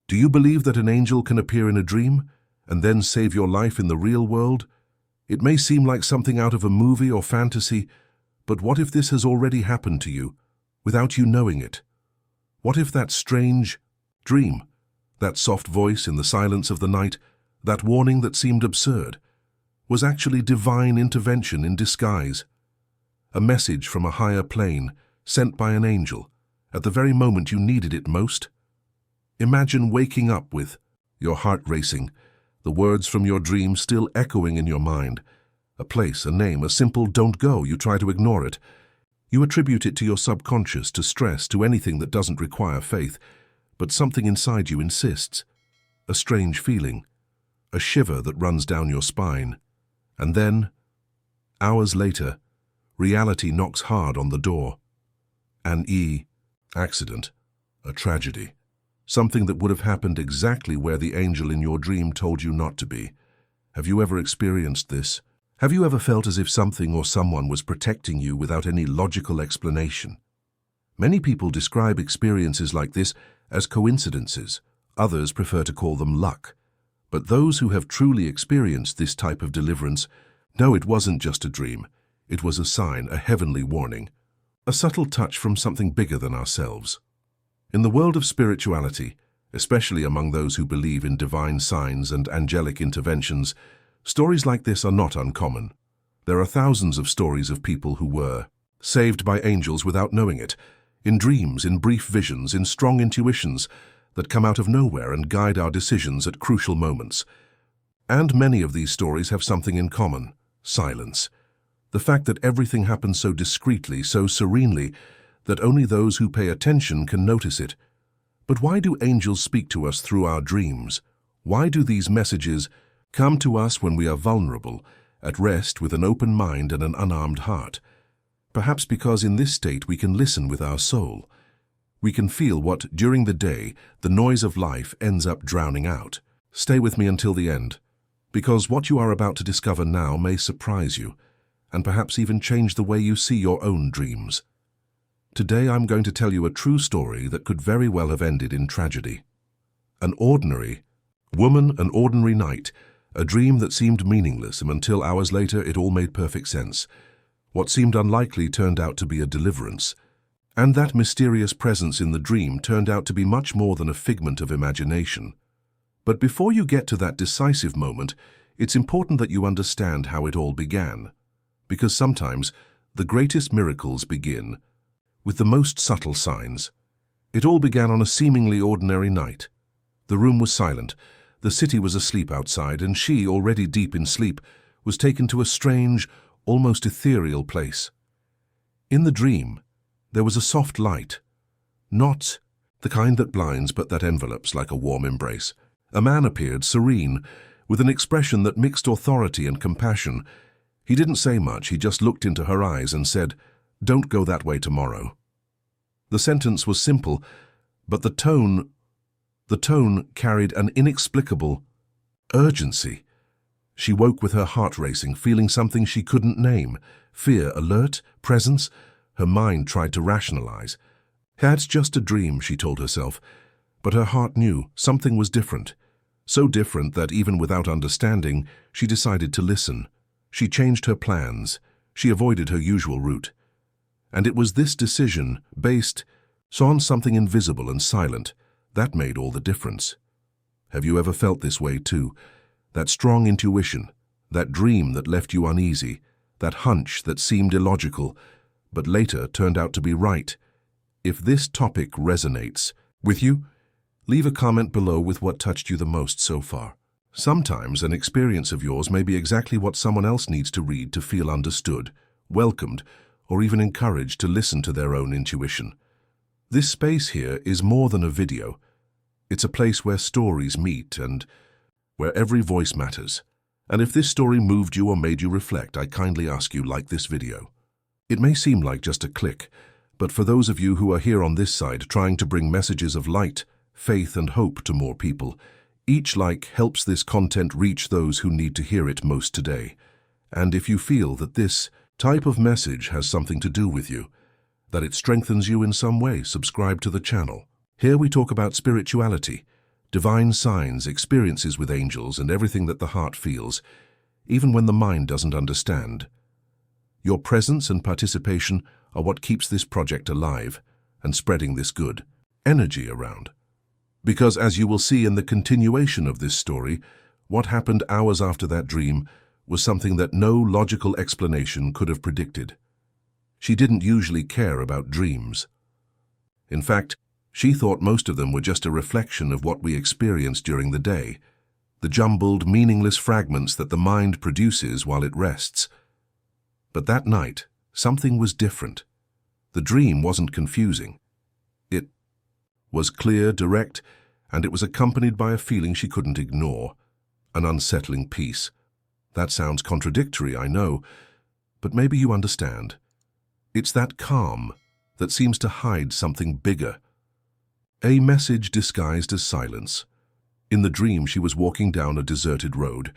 Do you believe that an angel can appear in a dream and then save your life in the real world? It may seem like something out of a movie or fantasy, but what if this has already happened to you without you knowing it? What if that strange dream, that soft voice in the silence of the night, that warning that seemed absurd, was actually divine intervention in disguise? A message from a higher plane, sent by an angel, at the very moment you needed it most? Imagine waking up with your heart racing, the words from your dream still echoing in your mind. A place, a name, a simple "don't go," you try to ignore it. You attribute it to your subconscious, to stress, to anything that doesn't require faith, but something inside you insists. A strange feeling, a shiver that runs down your spine. And then, hours later, reality knocks hard on the door. An accident, a tragedy. Something that would have happened exactly where the angel in your dream told you not to be. Have you ever experienced this? Have you ever felt as if something or someone was protecting you without any logical explanation? Many people describe experiences like this as coincidences. Others prefer to call them luck. But those who have truly experienced this type of deliverance know it wasn't just a dream. It was a sign, a heavenly warning, a subtle touch from something bigger than ourselves. In the world of spirituality, especially among those who believe in divine signs and angelic interventions, stories like this are not uncommon. There are thousands of stories of people who were saved by angels without knowing it, in dreams, in brief visions, in strong intuitions that come out of nowhere and guide our decisions at crucial moments. And many of these stories have something in common: silence. The fact that everything happens so discreetly, so serenely, that only those who pay attention can notice it. But why do angels speak to us through our dreams? Why do these messages come to us when we are vulnerable, at rest with an open mind and an unarmed heart? Perhaps because in this state we can listen with our soul. We can feel what, during the day, the noise of life ends up drowning out. Stay with me until the end, because what you are about to discover now may surprise you, and perhaps even change the way you see your own dreams. Today I'm going to tell you a true story that could very well have ended in tragedy. An ordinary woman, an ordinary night, a dream that seemed meaningless, and until hours later it all made perfect sense. What seemed unlikely turned out to be a deliverance. And that mysterious presence in the dream turned out to be much more than a figment of imagination. But before you get to that decisive moment, it's important that you understand how it all began. Because sometimes the greatest miracles begin with the most subtle signs. It all began on a seemingly ordinary night. The room was silent, the city was asleep outside, and she, already deep in sleep, was taken to a strange, almost ethereal place. In the dream, there was a soft light, not the kind that blinds but that envelops like a warm embrace. A man appeared, serene, with an expression that mixed authority and compassion. He didn't say much, he just looked into her eyes and said, "Don't go that way tomorrow." The sentence was simple, but the tone carried an inexplicable urgency. She woke with her heart racing, feeling something she couldn't name. Fear, alert, presence. Her mind tried to rationalize. It's just a dream, she told herself. But her heart knew something was different. So different that even without understanding, she decided to listen. She changed her plans. She avoided her usual route. And it was this decision, based on something invisible and silent, that made all the difference. Have you ever felt this way too? That strong intuition, that dream that left you uneasy, that hunch that seemed illogical, but later turned out to be right. If this topic resonates with you, leave a comment below with what touched you the most so far. Sometimes an experience of yours may be exactly what someone else needs to read to feel understood, welcomed, or even encouraged to listen to their own intuition. This space here is more than a video. It's a place where stories meet and where every voice matters. And if this story moved you or made you reflect, I kindly ask you, like this video. It may seem like just a click, but for those of you who are here on this side trying to bring messages of light, faith, and hope to more people, each like helps this content reach those who need to hear it most today. And if you feel that this type of message has something to do with you, that it strengthens you in some way, subscribe to the channel. Here we talk about spirituality, divine signs, experiences with angels, and everything that the heart feels, even when the mind doesn't understand. Your presence and participation are what keeps this project alive and spreading this good energy around. Because as you will see in the continuation of this story, what happened hours after that dream was something that no logical explanation could have predicted. She didn't usually care about dreams. In fact, she thought most of them were just a reflection of what we experience during the day, the jumbled, meaningless fragments that the mind produces while it rests. But that night, something was different. The dream wasn't confusing. It was clear, direct, and it was accompanied by a feeling she couldn't ignore, an unsettling peace. That sounds contradictory, I know, but maybe you understand. It's that calm that seems to hide something bigger. A message disguised as silence. In the dream, she was walking down a deserted road.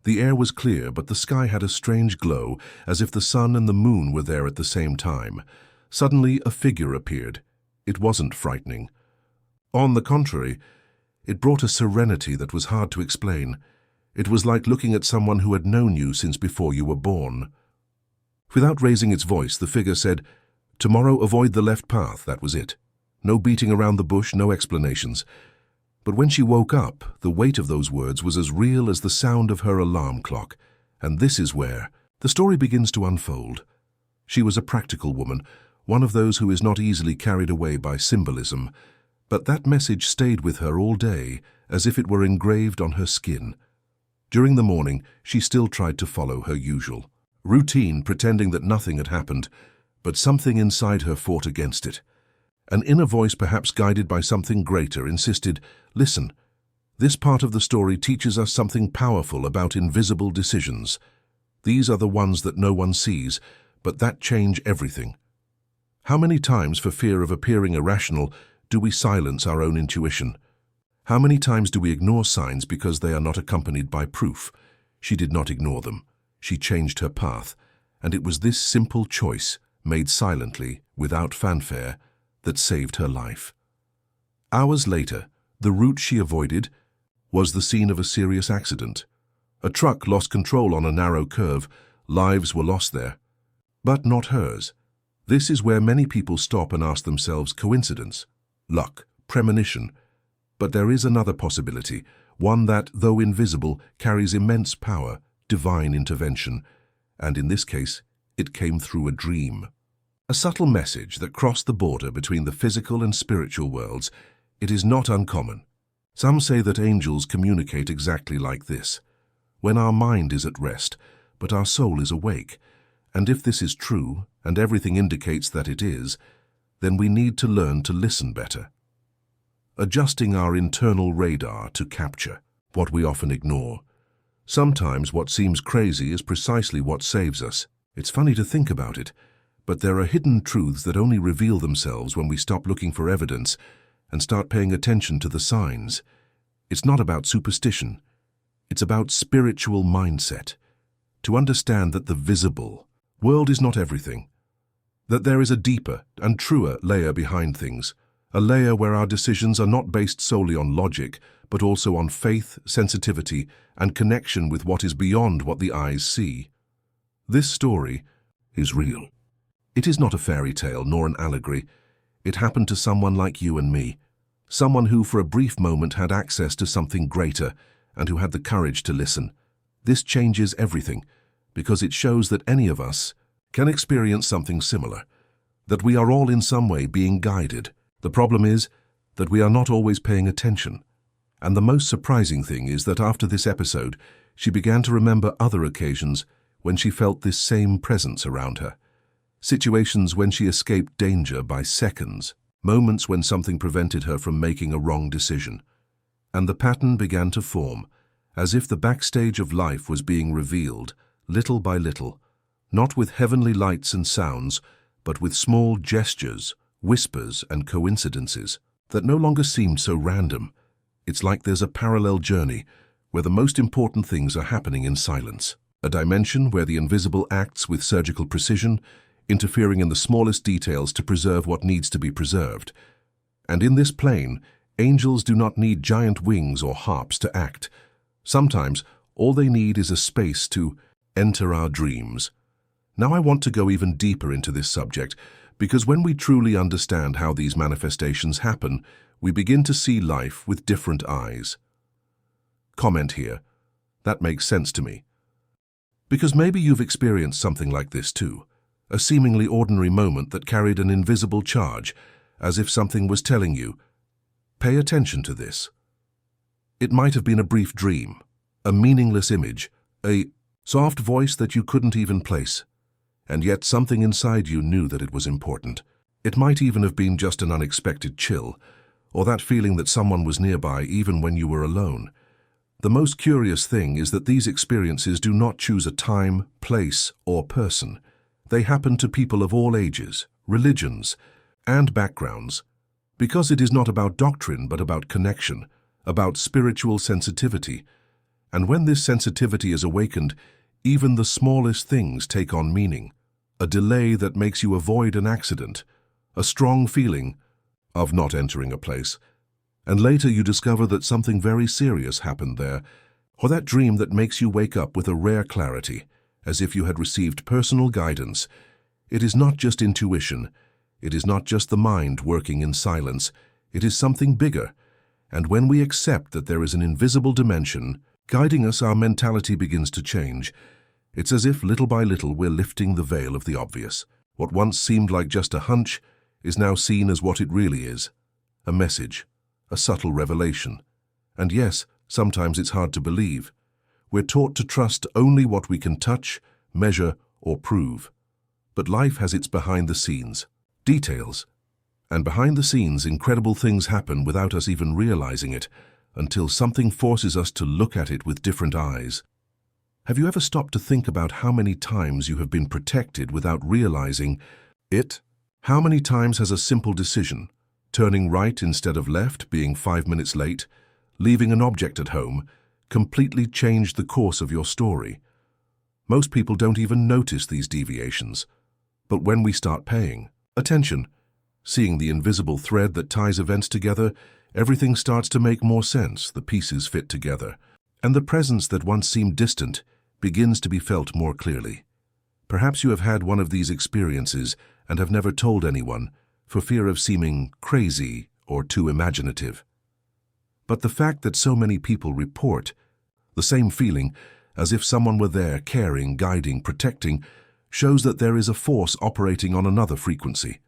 The air was clear, but the sky had a strange glow, as if the sun and the moon were there at the same time. Suddenly, a figure appeared. It wasn't frightening. On the contrary, it brought a serenity that was hard to explain. It was like looking at someone who had known you since before you were born. Without raising its voice, the figure said, "Tomorrow avoid the left path," that was it. No beating around the bush, no explanations. But when she woke up, the weight of those words was as real as the sound of her alarm clock. And this is where the story begins to unfold. She was a practical woman, one of those who is not easily carried away by symbolism. But that message stayed with her all day, as if it were engraved on her skin. During the morning, she still tried to follow her usual routine, pretending that nothing had happened, but something inside her fought against it. An inner voice, perhaps guided by something greater, insisted, "Listen, this part of the story teaches us something powerful about invisible decisions. These are the ones that no one sees, but that change everything." How many times, for fear of appearing irrational, do we silence our own intuition? How many times do we ignore signs because they are not accompanied by proof? She did not ignore them. She changed her path, and it was this simple choice, made silently, without fanfare, that saved her life. Hours later, the route she avoided was the scene of a serious accident. A truck lost control on a narrow curve. Lives were lost there. But not hers. This is where many people stop and ask themselves, coincidence, luck, premonition. But there is another possibility, one that, though invisible, carries immense power, divine intervention. And in this case, it came through a dream. A subtle message that crossed the border between the physical and spiritual worlds. It is not uncommon. Some say that angels communicate exactly like this, when our mind is at rest, but our soul is awake. And if this is true, and everything indicates that it is, then we need to learn to listen better, adjusting our internal radar to capture what we often ignore. Sometimes what seems crazy is precisely what saves us. It's funny to think about it, but there are hidden truths that only reveal themselves when we stop looking for evidence and start paying attention to the signs. It's not about superstition. It's about spiritual mindset. To understand that the visible world is not everything, that there is a deeper and truer layer behind things, a layer where our decisions are not based solely on logic, but also on faith, sensitivity, and connection with what is beyond what the eyes see. This story is real. It is not a fairy tale nor an allegory. It happened to someone like you and me, someone who for a brief moment had access to something greater and who had the courage to listen. This changes everything, because it shows that any of us can experience something similar, that we are all in some way being guided. The problem is that we are not always paying attention. And the most surprising thing is that after this episode, she began to remember other occasions when she felt this same presence around her. Situations when she escaped danger by seconds, moments when something prevented her from making a wrong decision. And the pattern began to form, as if the backstage of life was being revealed, little by little, not with heavenly lights and sounds, but with small gestures, whispers, and coincidences that no longer seemed so random. It's like there's a parallel journey where the most important things are happening in silence, a dimension where the invisible acts with surgical precision, interfering in the smallest details to preserve what needs to be preserved. And in this plane, Angels do not need giant wings or harps to act. Sometimes, all they need is a space to enter our dreams. Now I want to go even deeper into this subject, because when we truly understand how these manifestations happen, we begin to see life with different eyes. Comment here. That makes sense to me. Because maybe you've experienced something like this too. A seemingly ordinary moment that carried an invisible charge, as if something was telling you, pay attention to this. It might have been a brief dream, a meaningless image, a soft voice that you couldn't even place, and yet something inside you knew that it was important. It might even have been just an unexpected chill, or that feeling that someone was nearby even when you were alone. The most curious thing is that these experiences do not choose a time, place, or person. They happen to people of all ages, religions, and backgrounds, because it is not about doctrine but about connection, about spiritual sensitivity. And when this sensitivity is awakened, even the smallest things take on meaning. A delay that makes you avoid an accident, a strong feeling of not entering a place, and later you discover that something very serious happened there, or that dream that makes you wake up with a rare clarity, as if you had received personal guidance. It is not just intuition, it is not just the mind working in silence, it is something bigger, and when we accept that there is an invisible dimension guiding us, our mentality begins to change. It's as if little by little we're lifting the veil of the obvious. What once seemed like just a hunch is now seen as what it really is, a message, a subtle revelation. And yes, sometimes it's hard to believe. We're taught to trust only what we can touch, measure, or prove. But life has its behind-the-scenes details. And behind the scenes, incredible things happen without us even realizing it, until something forces us to look at it with different eyes. Have you ever stopped to think about how many times you have been protected without realizing it? How many times has a simple decision, turning right instead of left, being 5 minutes late, leaving an object at home, completely changed the course of your story? Most people don't even notice these deviations. But when we start paying attention, seeing the invisible thread that ties events together, everything starts to make more sense, the pieces fit together, and the presence that once seemed distant begins to be felt more clearly. Perhaps you have had one of these experiences and have never told anyone, for fear of seeming crazy or too imaginative. But the fact that so many people report the same feeling, as if someone were there, caring, guiding, protecting, shows that there is a force operating on another frequency.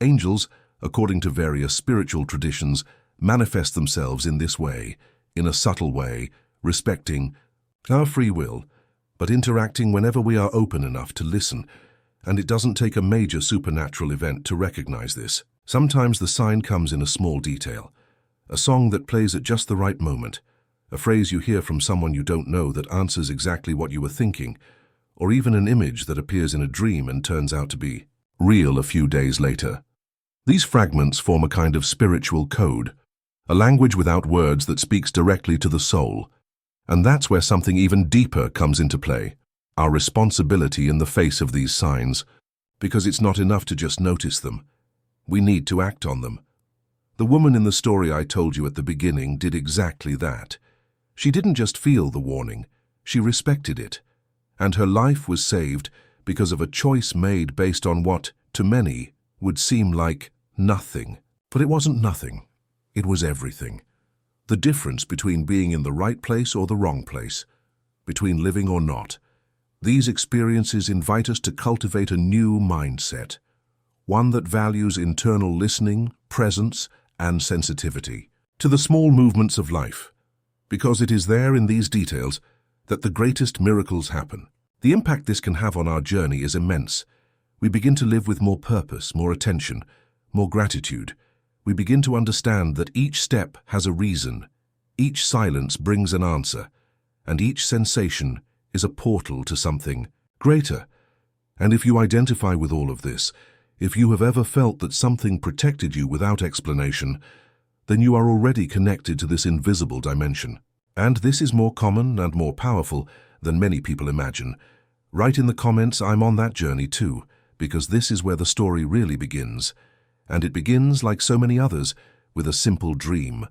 Angels, according to various spiritual traditions, manifest themselves in this way, in a subtle way, respecting our free will, but interacting whenever we are open enough to listen, and it doesn't take a major supernatural event to recognize this. Sometimes the sign comes in a small detail, a song that plays at just the right moment, a phrase you hear from someone you don't know that answers exactly what you were thinking, or even an image that appears in a dream and turns out to be real a few days later. These fragments form a kind of spiritual code, a language without words that speaks directly to the soul. And that's where something even deeper comes into play, our responsibility in the face of these signs, because it's not enough to just notice them. We need to act on them. The woman in the story I told you at the beginning did exactly that. She didn't just feel the warning, she respected it. And her life was saved because of a choice made based on what, to many, would seem like nothing. But it wasn't nothing. It was everything. The difference between being in the right place or the wrong place, between living or not. These experiences invite us to cultivate a new mindset, one that values internal listening, presence, and sensitivity to the small movements of life, because it is there in these details that the greatest miracles happen. The impact this can have on our journey is immense. We begin to live with more purpose, more attention, more gratitude. We begin to understand that each step has a reason, each silence brings an answer, and each sensation is a portal to something greater. And if you identify with all of this, if you have ever felt that something protected you without explanation, then you are already connected to this invisible dimension. And this is more common and more powerful than many people imagine. Write in the comments, I'm on that journey too, because this is where the story really begins. And it begins, like so many others, with a simple dream.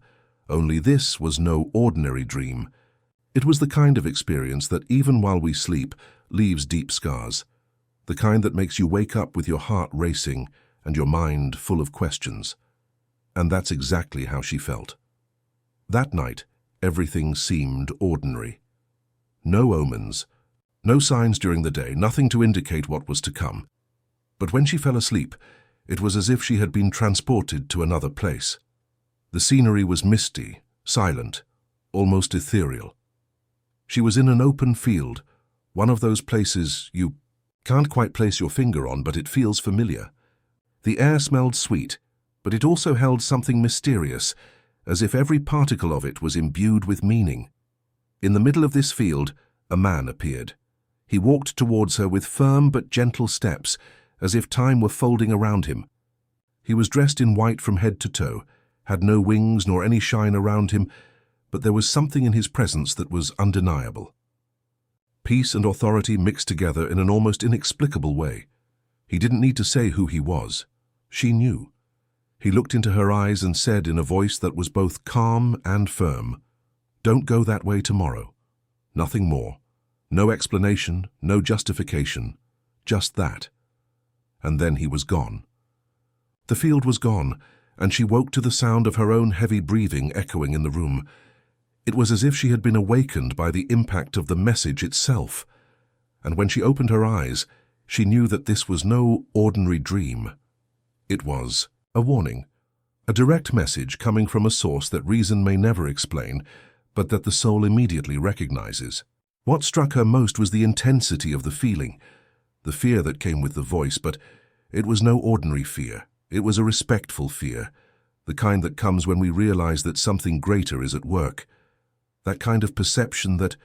Only this was no ordinary dream. It was the kind of experience that, even while we sleep, leaves deep scars. The kind that makes you wake up with your heart racing and your mind full of questions. And that's exactly how she felt. That night, everything seemed ordinary. No omens, no signs during the day, nothing to indicate what was to come. But when she fell asleep, it was as if she had been transported to another place. The scenery was misty, silent, almost ethereal. She was in an open field, one of those places you can't quite place your finger on, but it feels familiar. The air smelled sweet, but it also held something mysterious, as if every particle of it was imbued with meaning. In the middle of this field, a man appeared. He walked towards her with firm but gentle steps, as if time were folding around him. He was dressed in white from head to toe, had no wings nor any shine around him, but there was something in his presence that was undeniable. Peace and authority mixed together in an almost inexplicable way. He didn't need to say who he was. She knew. He looked into her eyes and said in a voice that was both calm and firm, "Don't go that way tomorrow." Nothing more. No explanation, no justification. Just that. And then he was gone. The field was gone, and she woke to the sound of her own heavy breathing echoing in the room. It was as if she had been awakened by the impact of the message itself. And when she opened her eyes, she knew that this was no ordinary dream. It was a warning, a direct message coming from a source that reason may never explain, but that the soul immediately recognizes. What struck her most was the intensity of the feeling, the fear that came with the voice, but it was no ordinary fear. It was a respectful fear, the kind that comes when we realize that something greater is at work. That kind of perception that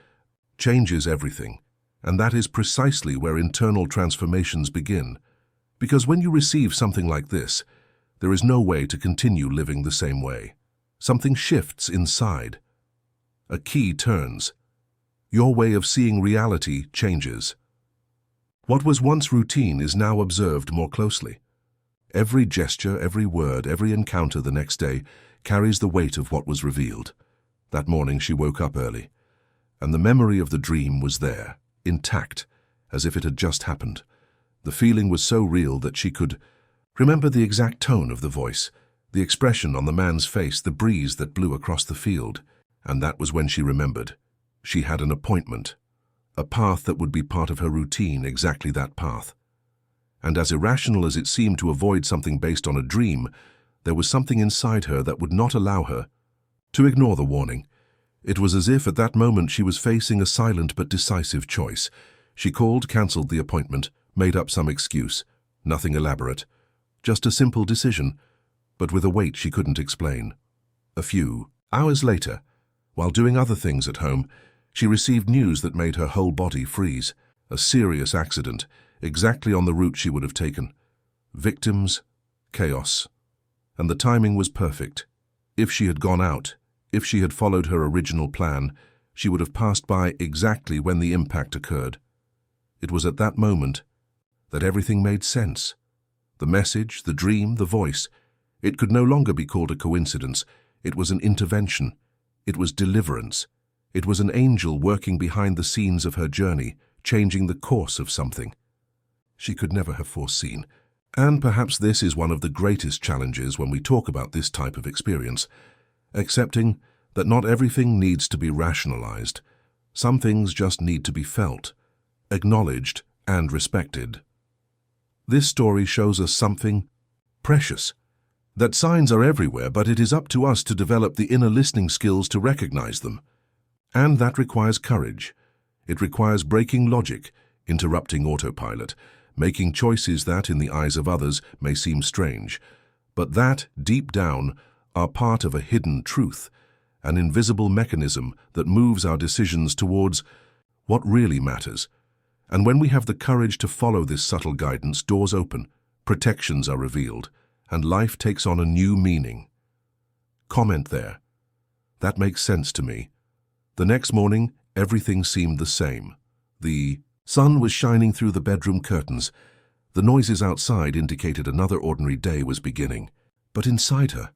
changes everything, and that is precisely where internal transformations begin. Because when you receive something like this, there is no way to continue living the same way. Something shifts inside. A key turns. Your way of seeing reality changes. What was once routine is now observed more closely. Every gesture, every word, every encounter the next day carries the weight of what was revealed. That morning she woke up early, and the memory of the dream was there, intact, as if it had just happened. The feeling was so real that she could remember the exact tone of the voice, the expression on the man's face, the breeze that blew across the field. And that was when she remembered. She had an appointment, a path that would be part of her routine, exactly that path. And as irrational as it seemed to avoid something based on a dream, there was something inside her that would not allow her to ignore the warning. It was as if at that moment she was facing a silent but decisive choice. She called, cancelled the appointment, made up some excuse. Nothing elaborate. Just a simple decision, but with a weight she couldn't explain. A few hours later, while doing other things at home, she received news that made her whole body freeze. A serious accident, exactly on the route she would have taken. Victims, chaos. And the timing was perfect. If she had gone out, if she had followed her original plan, she would have passed by exactly when the impact occurred. It was at that moment that everything made sense. The message, the dream, the voice. It could no longer be called a coincidence. It was an intervention. It was deliverance. It was an angel working behind the scenes of her journey, changing the course of something she could never have foreseen. And perhaps this is one of the greatest challenges when we talk about this type of experience. Accepting that not everything needs to be rationalized. Some things just need to be felt, acknowledged, and respected. This story shows us something precious. That signs are everywhere, but it is up to us to develop the inner listening skills to recognize them. And that requires courage. It requires breaking logic, interrupting autopilot, making choices that, in the eyes of others, may seem strange, but that, deep down, are part of a hidden truth, an invisible mechanism that moves our decisions towards what really matters. And when we have the courage to follow this subtle guidance, doors open, protections are revealed, and life takes on a new meaning. Comment there. That makes sense to me. The next morning, everything seemed the same. The sun was shining through the bedroom curtains. The noises outside indicated another ordinary day was beginning. But inside her,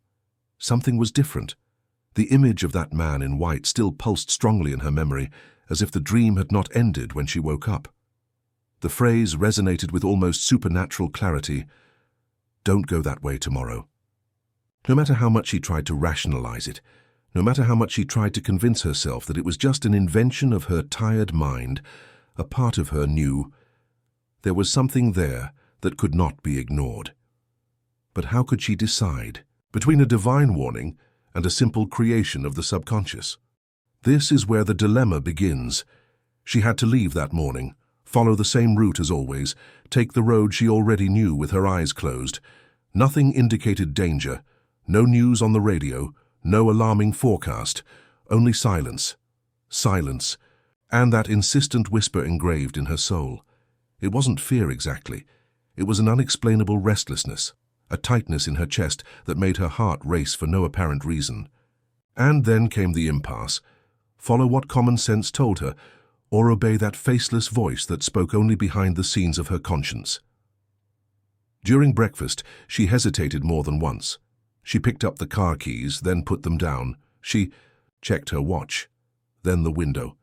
Something was different. The image of that man in white still pulsed strongly in her memory, as if the dream had not ended when she woke up. The phrase resonated with almost supernatural clarity. "Don't go that way tomorrow." No matter how much she tried to rationalize it, no matter how much she tried to convince herself that it was just an invention of her tired mind, a part of her knew there was something there that could not be ignored. But how could she decide between a divine warning and a simple creation of the subconscious? This is where the dilemma begins. She had to leave that morning, follow the same route as always, take the road she already knew with her eyes closed. Nothing indicated danger, no news on the radio, no alarming forecast, only silence. Silence, and that insistent whisper engraved in her soul. It wasn't fear exactly. It was an unexplainable restlessness, a tightness in her chest that made her heart race for no apparent reason. And then came the impasse. Follow what common sense told her, or obey that faceless voice that spoke only behind the scenes of her conscience. During breakfast, she hesitated more than once. She picked up the car keys, then put them down. She checked her watch, then the window.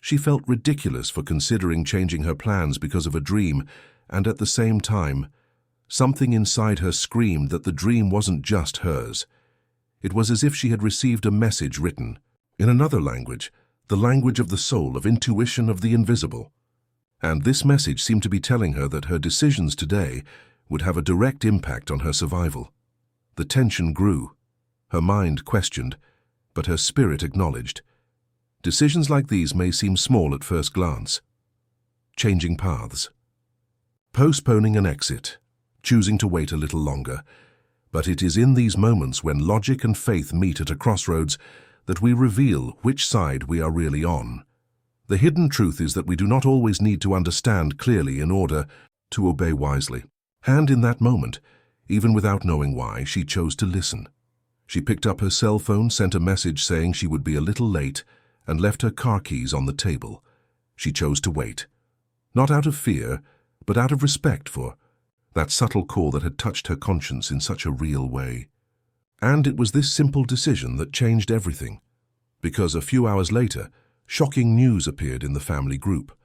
She felt ridiculous for considering changing her plans because of a dream, and at the same time, something inside her screamed that the dream wasn't just hers. It was as if she had received a message written in another language, the language of the soul, of intuition, of the invisible. And this message seemed to be telling her that her decisions today would have a direct impact on her survival. The tension grew. Her mind questioned, but her spirit acknowledged. Decisions like these may seem small at first glance. Changing paths. Postponing an exit. Choosing to wait a little longer. But it is in these moments when logic and faith meet at a crossroads that we reveal which side we are really on. The hidden truth is that we do not always need to understand clearly in order to obey wisely. And in that moment, even without knowing why, she chose to listen. She picked up her cell phone, sent a message saying she would be a little late, and left her car keys on the table. She chose to wait. Not out of fear, but out of respect for that subtle call that had touched her conscience in such a real way. And it was this simple decision that changed everything. Because a few hours later, shocking news appeared in the family group.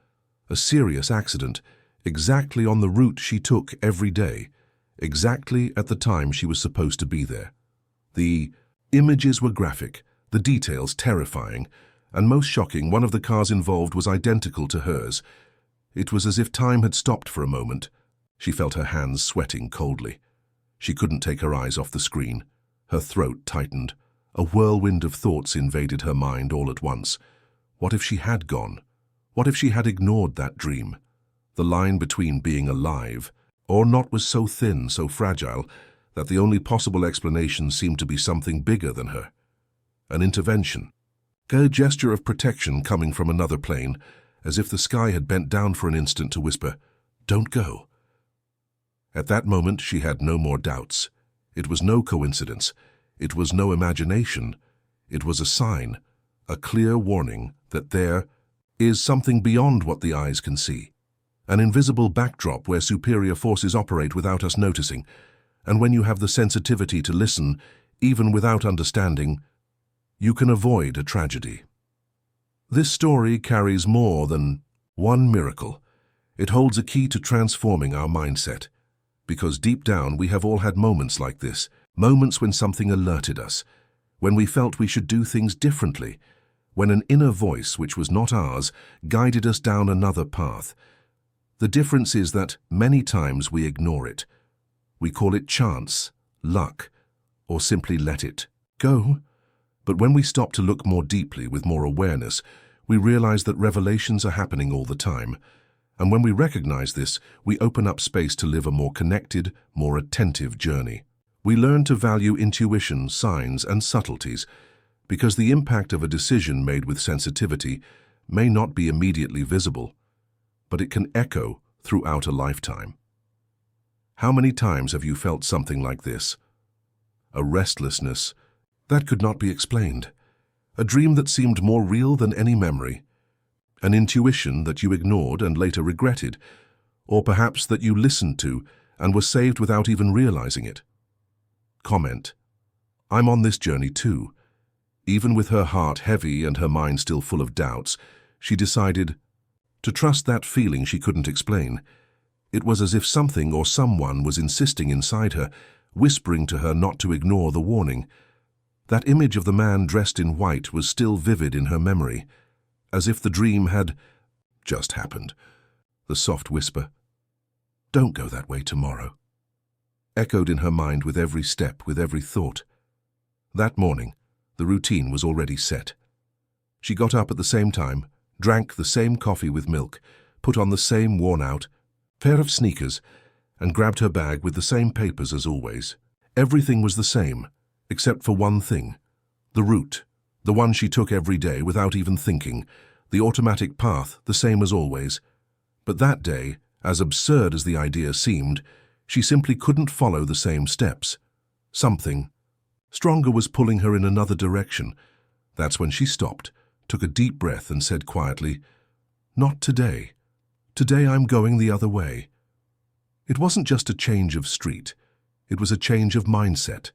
A serious accident, exactly on the route she took every day, exactly at the time she was supposed to be there. The images were graphic, the details terrifying, and most shocking, one of the cars involved was identical to hers. It was as if time had stopped for a moment. She felt her hands sweating coldly. She couldn't take her eyes off the screen. Her throat tightened. A whirlwind of thoughts invaded her mind all at once. What if she had gone? What if she had ignored that dream? The line between being alive or not was so thin, so fragile, that the only possible explanation seemed to be something bigger than her. An intervention. A gesture of protection coming from another plane, as if the sky had bent down for an instant to whisper, "Don't go." At that moment, she had no more doubts. It was no coincidence. It was no imagination. It was a sign, a clear warning that there is something beyond what the eyes can see. An invisible backdrop where superior forces operate without us noticing. And when you have the sensitivity to listen, even without understanding, you can avoid a tragedy. This story carries more than one miracle. It holds a key to transforming our mindset. Because deep down we have all had moments like this, moments when something alerted us, when we felt we should do things differently, when an inner voice, which was not ours, guided us down another path. The difference is that many times we ignore it. We call it chance, luck, or simply let it go. But when we stop to look more deeply with more awareness, we realize that revelations are happening all the time. And when we recognize this, we open up space to live a more connected, more attentive journey. We learn to value intuition, signs, and subtleties, because the impact of a decision made with sensitivity may not be immediately visible, but it can echo throughout a lifetime. How many times have you felt something like this? A restlessness that could not be explained, a dream that seemed more real than any memory, an intuition that you ignored and later regretted, or perhaps that you listened to and were saved without even realizing it. Comment. I'm on this journey too. Even with her heart heavy and her mind still full of doubts, she decided to trust that feeling she couldn't explain. It was as if something or someone was insisting inside her, whispering to her not to ignore the warning. That image of the man dressed in white was still vivid in her memory, as if the dream had just happened. The soft whisper, "Don't go that way tomorrow," echoed in her mind with every step, with every thought. That morning, the routine was already set. She got up at the same time, drank the same coffee with milk, put on the same worn-out pair of sneakers, and grabbed her bag with the same papers as always. Everything was the same, except for one thing. The route, the one she took every day without even thinking, the automatic path, the same as always. But that day, as absurd as the idea seemed, she simply couldn't follow the same steps. Something stronger was pulling her in another direction. That's when she stopped, took a deep breath and said quietly, "Not today. Today I'm going the other way." It wasn't just a change of street. It was a change of mindset,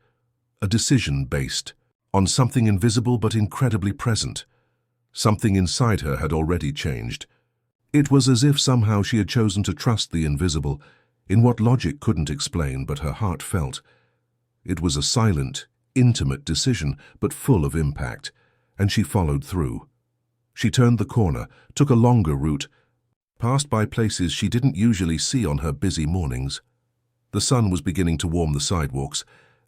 a decision based on something invisible but incredibly present. Something inside her had already changed. It was as if somehow she had chosen to trust the invisible in what logic couldn't explain but her heart felt. It was a silent, intimate decision, but full of impact, and she followed through. She turned the corner, took a longer route, passed by places she didn't usually see on her busy mornings. The sun was beginning to warm the sidewalks,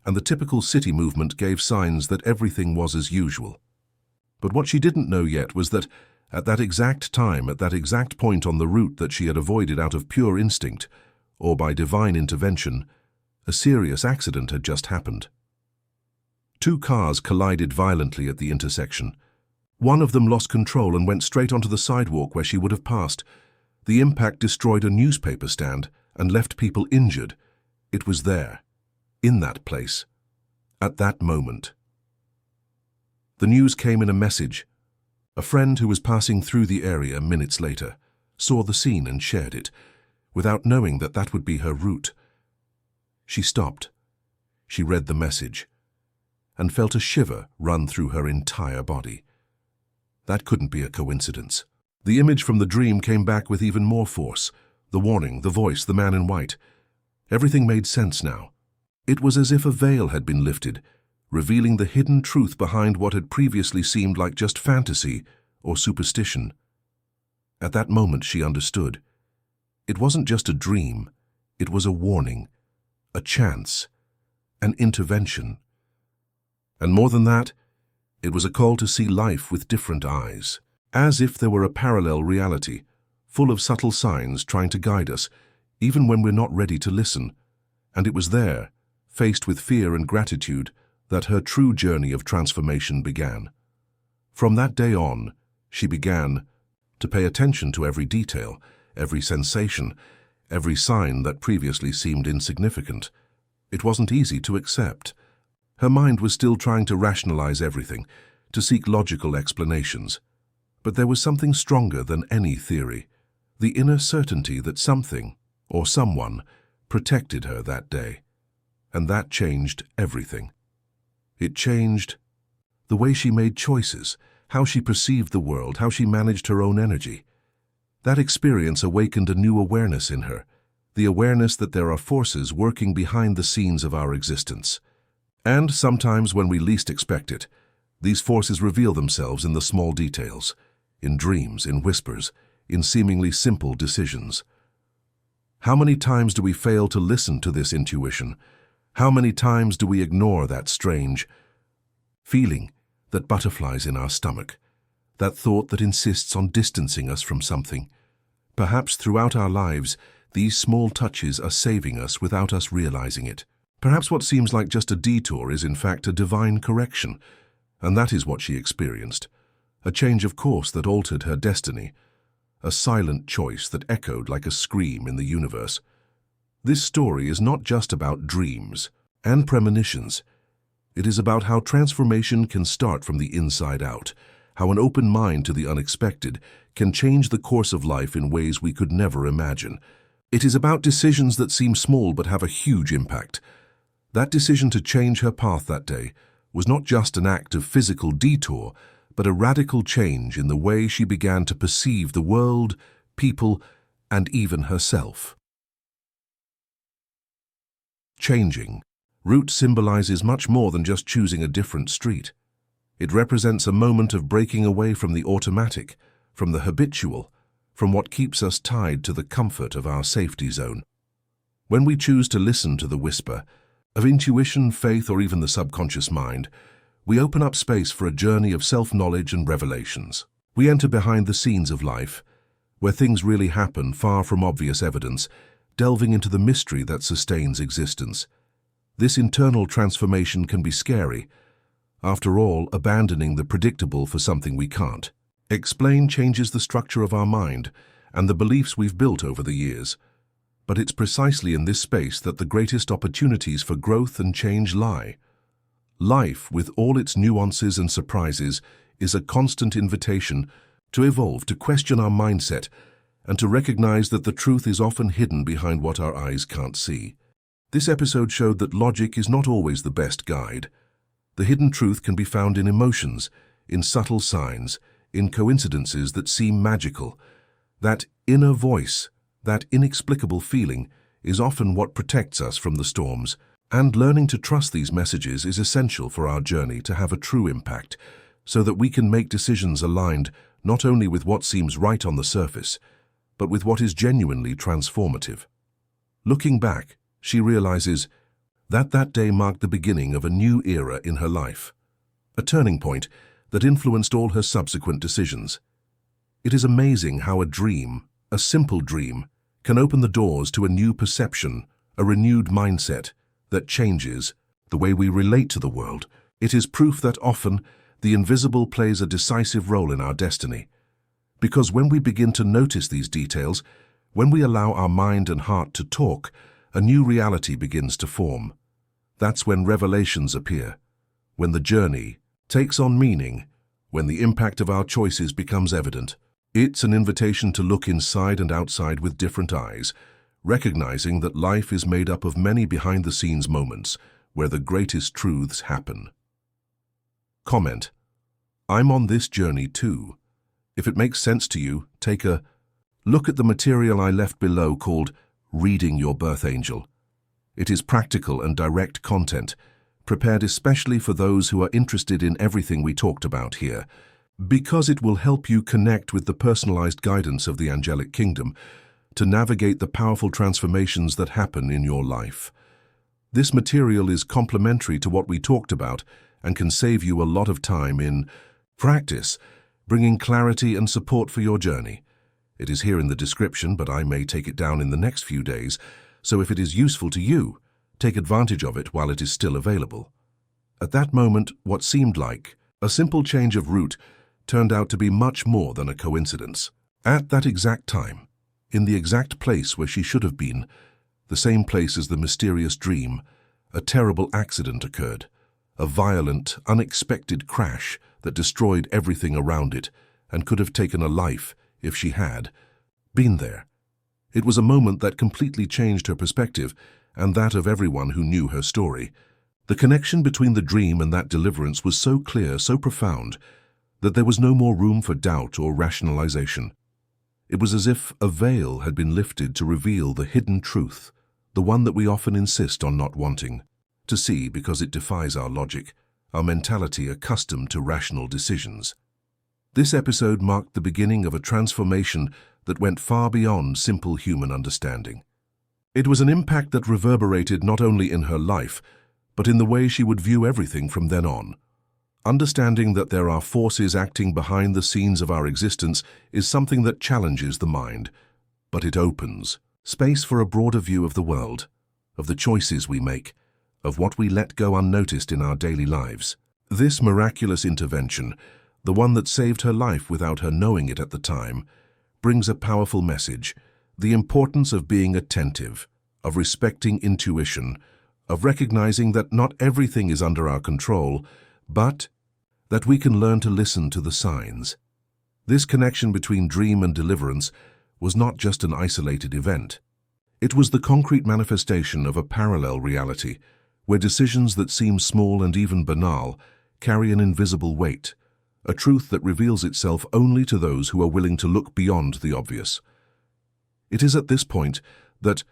and the typical city movement gave signs that everything was as usual. But what she didn't know yet was that, at that exact time, at that exact point on the route that she had avoided out of pure instinct, or by divine intervention, a serious accident had just happened. Two cars collided violently at the intersection. One of them lost control and went straight onto the sidewalk where she would have passed. The impact destroyed a newspaper stand and left people injured. It was there, in that place, at that moment. The news came in a message. A friend who was passing through the area minutes later saw the scene and shared it, without knowing that that would be her route. She stopped. She read the message and felt a shiver run through her entire body. That couldn't be a coincidence. The image from the dream came back with even more force. The warning, the voice, the man in white. Everything made sense now. It was as if a veil had been lifted, revealing the hidden truth behind what had previously seemed like just fantasy or superstition. At that moment she understood. It wasn't just a dream. It was a warning, a chance, an intervention. And more than that, it was a call to see life with different eyes, as if there were a parallel reality, full of subtle signs trying to guide us, even when we're not ready to listen. And it was there, faced with fear and gratitude, that her true journey of transformation began. From that day on, she began to pay attention to every detail, every sensation, every sign that previously seemed insignificant. It wasn't easy to accept. Her mind was still trying to rationalize everything, to seek logical explanations. But there was something stronger than any theory, the inner certainty that something, or someone, protected her that day. And that changed everything. It changed the way she made choices, how she perceived the world, how she managed her own energy. That experience awakened a new awareness in her, the awareness that there are forces working behind the scenes of our existence. And sometimes when we least expect it, these forces reveal themselves in the small details, in dreams, in whispers, in seemingly simple decisions. How many times do we fail to listen to this intuition? How many times do we ignore that strange feeling, that butterflies in our stomach, that thought that insists on distancing us from something? Perhaps throughout our lives, these small touches are saving us without us realizing it. Perhaps what seems like just a detour is in fact a divine correction, and that is what she experienced. A change of course that altered her destiny, a silent choice that echoed like a scream in the universe. This story is not just about dreams and premonitions. It is about how transformation can start from the inside out, how an open mind to the unexpected can change the course of life in ways we could never imagine. It is about decisions that seem small but have a huge impact. That decision to change her path that day, was not just an act of physical detour, but a radical change in the way she began to perceive the world, people, and even herself. Changing. Route symbolizes much more than just choosing a different street. It represents a moment of breaking away from the automatic, from the habitual, from what keeps us tied to the comfort of our safety zone. When we choose to listen to the whisper of intuition, faith, or even the subconscious mind, we open up space for a journey of self-knowledge and revelations. We enter behind the scenes of life, where things really happen far from obvious evidence, delving into the mystery that sustains existence. This internal transformation can be scary. After all, abandoning the predictable for something we can't explain changes the structure of our mind and the beliefs we've built over the years. But it's precisely in this space that the greatest opportunities for growth and change lie. Life, with all its nuances and surprises, is a constant invitation to evolve, to question our mindset, and to recognize that the truth is often hidden behind what our eyes can't see. This episode showed that logic is not always the best guide. The hidden truth can be found in emotions, in subtle signs, in coincidences that seem magical. That inner voice, that inexplicable feeling, is often what protects us from the storms, and learning to trust these messages is essential for our journey to have a true impact, so that we can make decisions aligned not only with what seems right on the surface, but with what is genuinely transformative. Looking back, she realizes that that day marked the beginning of a new era in her life, a turning point that influenced all her subsequent decisions. It is amazing how a dream, a simple dream, can open the doors to a new perception, a renewed mindset that changes the way we relate to the world. It is proof that often the invisible plays a decisive role in our destiny. Because when we begin to notice these details, when we allow our mind and heart to talk, a new reality begins to form. That's when revelations appear, when the journey takes on meaning, when the impact of our choices becomes evident. It's an invitation to look inside and outside with different eyes, recognizing that life is made up of many behind-the-scenes moments where the greatest truths happen. Comment: I'm on this journey too. If it makes sense to you, take a look at the material I left below called Reading Your Birth Angel. It is practical and direct content, prepared especially for those who are interested in everything we talked about here, because it will help you connect with the personalized guidance of the angelic kingdom to navigate the powerful transformations that happen in your life. This material is complementary to what we talked about and can save you a lot of time in practice, bringing clarity and support for your journey. It is here in the description, but I may take it down in the next few days, so if it is useful to you, take advantage of it while it is still available. At that moment, what seemed like a simple change of route turned out to be much more than a coincidence. At that exact time, in the exact place where she should have been, the same place as the mysterious dream, a terrible accident occurred, a violent, unexpected crash that destroyed everything around it and could have taken a life if she had been there. It was a moment that completely changed her perspective and that of everyone who knew her story. The connection between the dream and that deliverance was so clear, so profound, that there was no more room for doubt or rationalization. It was as if a veil had been lifted to reveal the hidden truth, the one that we often insist on not wanting to see because it defies our logic, our mentality accustomed to rational decisions. This episode marked the beginning of a transformation that went far beyond simple human understanding. It was an impact that reverberated not only in her life, but in the way she would view everything from then on. Understanding that there are forces acting behind the scenes of our existence is something that challenges the mind, but it opens space for a broader view of the world, of the choices we make, of what we let go unnoticed in our daily lives. This miraculous intervention, the one that saved her life without her knowing it at the time, brings a powerful message: the importance of being attentive, of respecting intuition, of recognizing that not everything is under our control, but that we can learn to listen to the signs. This connection between dream and deliverance was not just an isolated event. It was the concrete manifestation of a parallel reality, where decisions that seem small and even banal carry an invisible weight, a truth that reveals itself only to those who are willing to look beyond the obvious. It is at this point that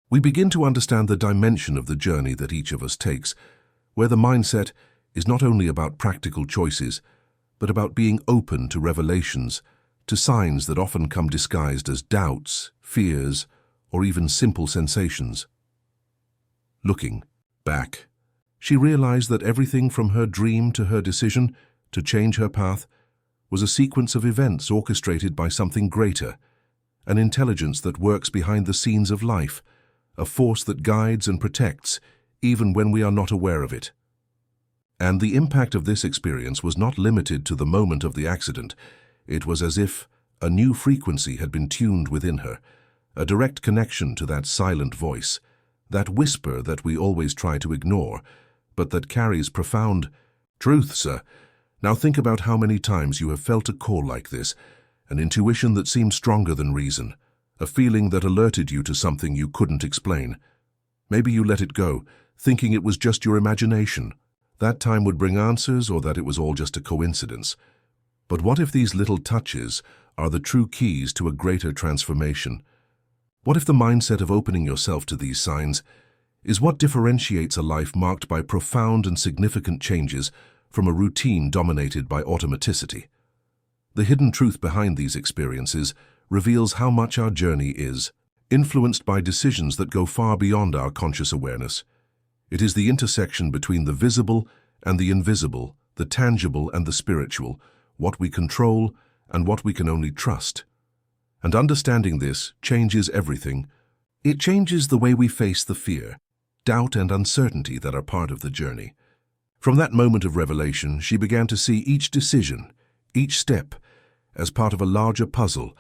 we begin to understand the dimension of the journey that each of us takes, where the mindset is not only about practical choices, but about being open to revelations, to signs that often come disguised as doubts, fears, or even simple sensations. Looking back, she realized that everything from her dream to her decision to change her path was a sequence of events orchestrated by something greater, an intelligence that works behind the scenes of life, a force that guides and protects even when we are not aware of it. And the impact of this experience was not limited to the moment of the accident. It was as if a new frequency had been tuned within her, a direct connection to that silent voice, that whisper that we always try to ignore, but that carries profound truth, sir. Now think about how many times you have felt a call like this, an intuition that seemed stronger than reason, a feeling that alerted you to something you couldn't explain. Maybe you let it go, thinking it was just your imagination. That time would bring answers, or that it was all just a coincidence. But what if these little touches are the true keys to a greater transformation? What if the mindset of opening yourself to these signs is what differentiates a life marked by profound and significant changes from a routine dominated by automaticity? The hidden truth behind these experiences reveals how much our journey is influenced by decisions that go far beyond our conscious awareness. It is the intersection between the visible and the invisible, the tangible and the spiritual, what we control and what we can only trust. And understanding this changes everything. It changes the way we face the fear, doubt and uncertainty that are part of the journey. From that moment of revelation, she began to see each decision, each step, as part of a larger puzzle,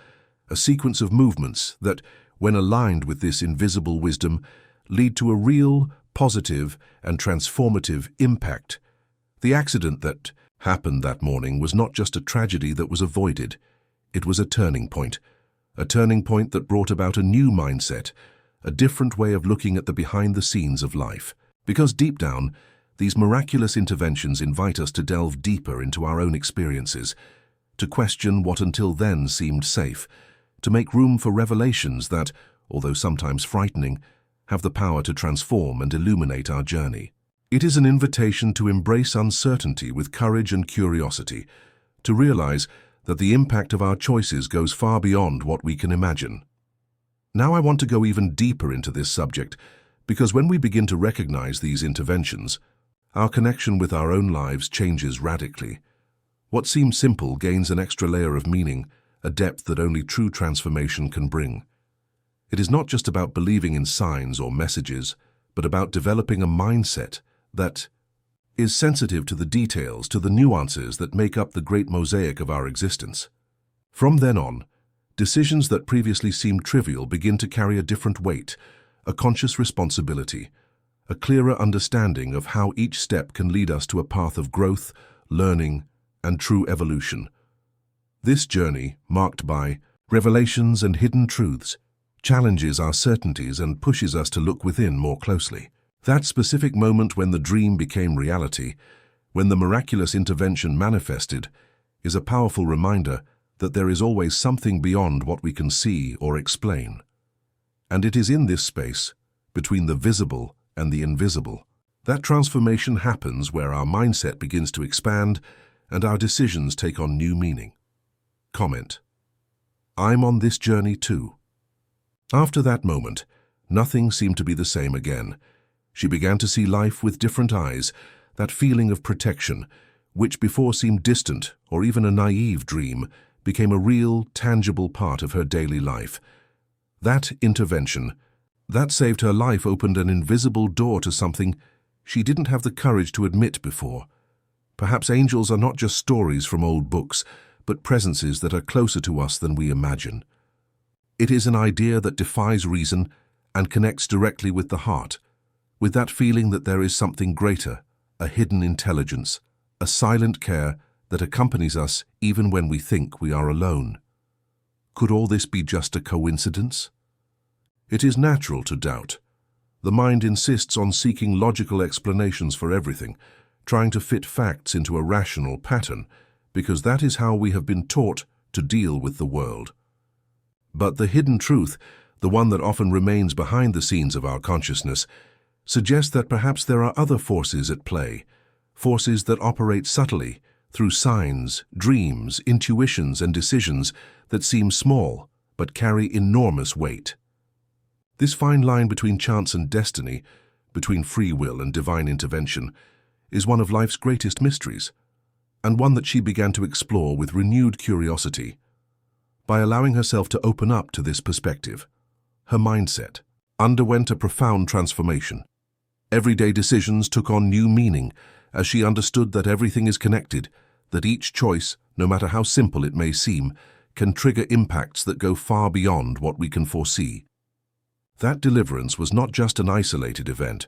a sequence of movements that, when aligned with this invisible wisdom, lead to a real, positive and transformative impact. The accident that happened that morning was not just a tragedy that was avoided. It was a turning point that brought about a new mindset, a different way of looking at the behind-the-scenes of life. Because deep down, these miraculous interventions invite us to delve deeper into our own experiences, to question what until then seemed safe, to make room for revelations that, although sometimes frightening, have the power to transform and illuminate our journey. It is an invitation to embrace uncertainty with courage and curiosity, to realize that the impact of our choices goes far beyond what we can imagine. Now I want to go even deeper into this subject, because when we begin to recognize these interventions, our connection with our own lives changes radically. What seems simple gains an extra layer of meaning, a depth that only true transformation can bring. It is not just about believing in signs or messages, but about developing a mindset that is sensitive to the details, to the nuances that make up the great mosaic of our existence. From then on, decisions that previously seemed trivial begin to carry a different weight, a conscious responsibility, a clearer understanding of how each step can lead us to a path of growth, learning, and true evolution. This journey, marked by revelations and hidden truths, challenges our certainties and pushes us to look within more closely. That specific moment when the dream became reality, when the miraculous intervention manifested, is a powerful reminder that there is always something beyond what we can see or explain. And it is in this space, between the visible and the invisible, that transformation happens, where our mindset begins to expand and our decisions take on new meaning. Comment: I'm on this journey too. After that moment, nothing seemed to be the same again. She began to see life with different eyes, that feeling of protection, which before seemed distant or even a naive dream, became a real, tangible part of her daily life. That intervention, that saved her life, opened an invisible door to something she didn't have the courage to admit before. Perhaps angels are not just stories from old books, but presences that are closer to us than we imagine. It is an idea that defies reason and connects directly with the heart, with that feeling that there is something greater, a hidden intelligence, a silent care that accompanies us even when we think we are alone. Could all this be just a coincidence? It is natural to doubt. The mind insists on seeking logical explanations for everything, trying to fit facts into a rational pattern, because that is how we have been taught to deal with the world. But the hidden truth, the one that often remains behind the scenes of our consciousness, suggests that perhaps there are other forces at play, forces that operate subtly through signs, dreams, intuitions, and decisions that seem small but carry enormous weight. This fine line between chance and destiny, between free will and divine intervention, is one of life's greatest mysteries, and one that she began to explore with renewed curiosity. By allowing herself to open up to this perspective, her mindset underwent a profound transformation. Everyday decisions took on new meaning as she understood that everything is connected, that each choice, no matter how simple it may seem, can trigger impacts that go far beyond what we can foresee. That deliverance was not just an isolated event,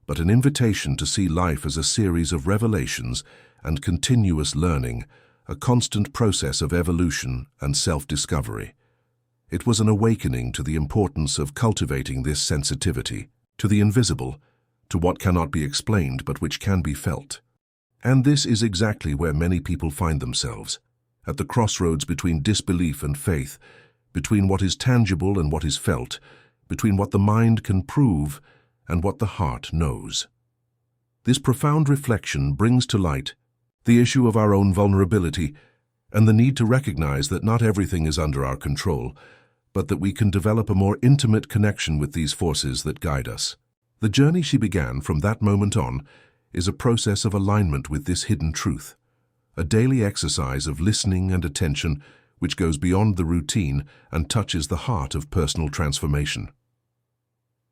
but an invitation to see life as a series of revelations and continuous learning, a constant process of evolution and self-discovery. It was an awakening to the importance of cultivating this sensitivity, to the invisible, to what cannot be explained but which can be felt. And this is exactly where many people find themselves, at the crossroads between disbelief and faith, between what is tangible and what is felt, between what the mind can prove and what the heart knows. This profound reflection brings to light the issue of our own vulnerability and the need to recognize that not everything is under our control, but that we can develop a more intimate connection with these forces that guide us. The journey she began from that moment on is a process of alignment with this hidden truth, a daily exercise of listening and attention which goes beyond the routine and touches the heart of personal transformation.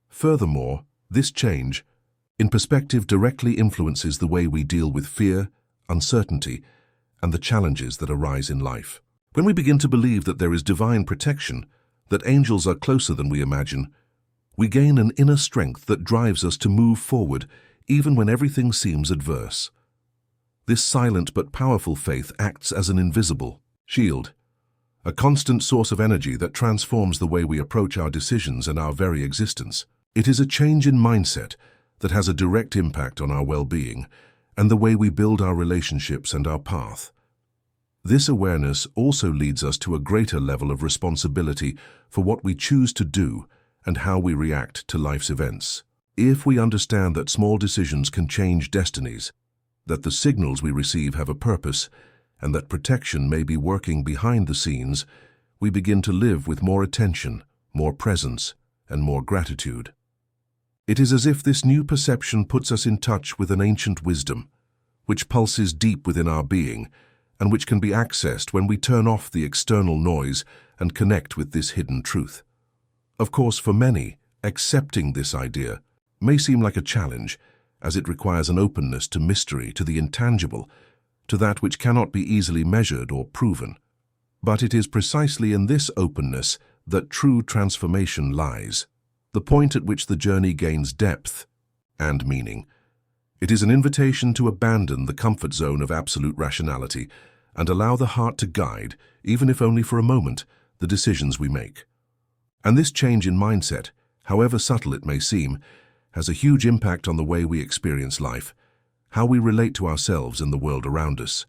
Furthermore, this change, in perspective, directly influences the way we deal with fear, uncertainty, and the challenges that arise in life. When we begin to believe that there is divine protection, that angels are closer than we imagine, we gain an inner strength that drives us to move forward even when everything seems adverse. This silent but powerful faith acts as an invisible shield, a constant source of energy that transforms the way we approach our decisions and our very existence. It is a change in mindset that has a direct impact on our well-being and the way we build our relationships and our path. This awareness also leads us to a greater level of responsibility for what we choose to do and how we react to life's events. If we understand that small decisions can change destinies, that the signals we receive have a purpose, and that protection may be working behind the scenes, we begin to live with more attention, more presence, and more gratitude. It is as if this new perception puts us in touch with an ancient wisdom, which pulses deep within our being, and which can be accessed when we turn off the external noise and connect with this hidden truth. Of course, for many, accepting this idea may seem like a challenge, as it requires an openness to mystery, to the intangible, to that which cannot be easily measured or proven. But it is precisely in this openness that true transformation lies, the point at which the journey gains depth and meaning. It is an invitation to abandon the comfort zone of absolute rationality and allow the heart to guide, even if only for a moment, the decisions we make. And this change in mindset, however subtle it may seem, has a huge impact on the way we experience life, how we relate to ourselves and the world around us.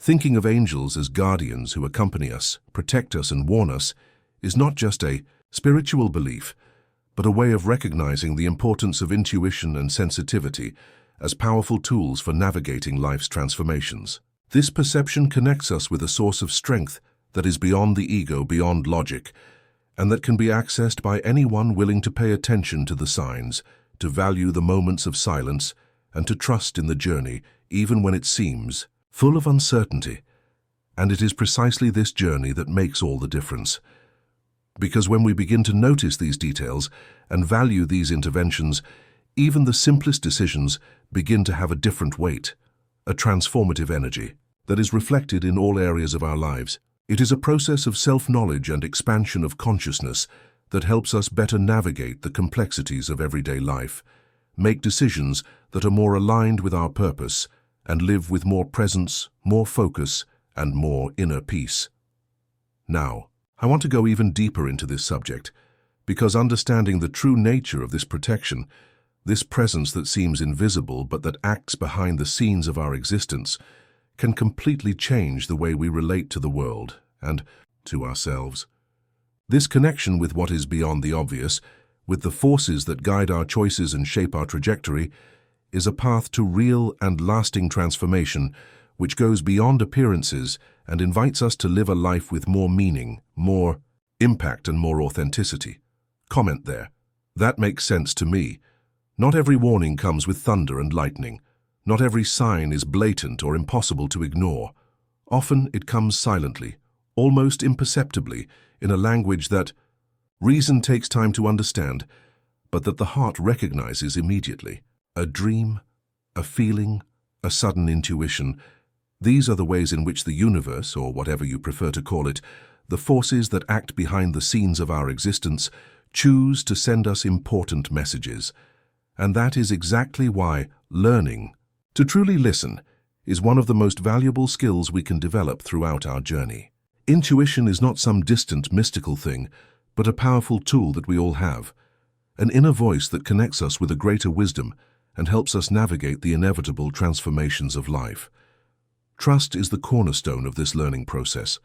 Thinking of angels as guardians who accompany us, protect us, and warn us is not just a spiritual belief, but a way of recognizing the importance of intuition and sensitivity as powerful tools for navigating life's transformations. This perception connects us with a source of strength that is beyond the ego, beyond logic, and that can be accessed by anyone willing to pay attention to the signs, to value the moments of silence, and to trust in the journey, even when it seems full of uncertainty. And it is precisely this journey that makes all the difference. Because when we begin to notice these details and value these interventions, even the simplest decisions begin to have a different weight, a transformative energy that is reflected in all areas of our lives. It is a process of self-knowledge and expansion of consciousness that helps us better navigate the complexities of everyday life, make decisions that are more aligned with our purpose, and live with more presence, more focus, and more inner peace. Now, I want to go even deeper into this subject, because understanding the true nature of this protection, this presence that seems invisible but that acts behind the scenes of our existence, can completely change the way we relate to the world and to ourselves. This connection with what is beyond the obvious, with the forces that guide our choices and shape our trajectory, is a path to real and lasting transformation which goes beyond appearances and invites us to live a life with more meaning, more impact and more authenticity. Comment there. That makes sense to me. Not every warning comes with thunder and lightning. Not every sign is blatant or impossible to ignore. Often it comes silently, almost imperceptibly, in a language that reason takes time to understand, but that the heart recognizes immediately. A dream, a feeling, a sudden intuition. These are the ways in which the universe, or whatever you prefer to call it, the forces that act behind the scenes of our existence, choose to send us important messages. And that is exactly why learning to truly listen is one of the most valuable skills we can develop throughout our journey. Intuition is not some distant mystical thing, but a powerful tool that we all have, an inner voice that connects us with a greater wisdom and helps us navigate the inevitable transformations of life. Trust is the cornerstone of this learning process.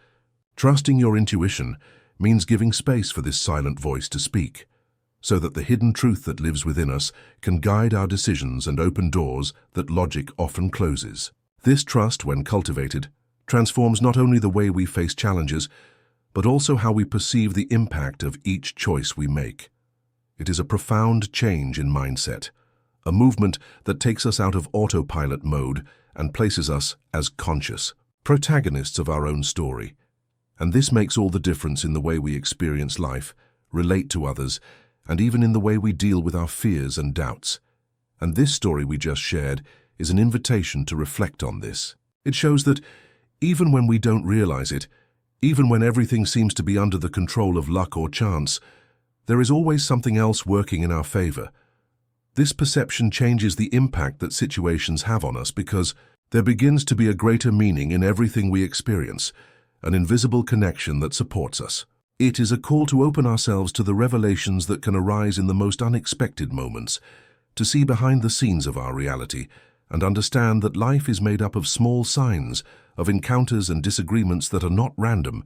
Trusting your intuition means giving space for this silent voice to speak, so that the hidden truth that lives within us can guide our decisions and open doors that logic often closes. This trust, when cultivated, transforms not only the way we face challenges, but also how we perceive the impact of each choice we make. It is a profound change in mindset, a movement that takes us out of autopilot mode and places us as conscious protagonists of our own story. And this makes all the difference in the way we experience life, relate to others, and even in the way we deal with our fears and doubts. And this story we just shared is an invitation to reflect on this. It shows that even when we don't realize it, even when everything seems to be under the control of luck or chance, there is always something else working in our favor. This perception changes the impact that situations have on us because there begins to be a greater meaning in everything we experience, an invisible connection that supports us. It is a call to open ourselves to the revelations that can arise in the most unexpected moments, to see behind the scenes of our reality, and understand that life is made up of small signs, of encounters and disagreements that are not random,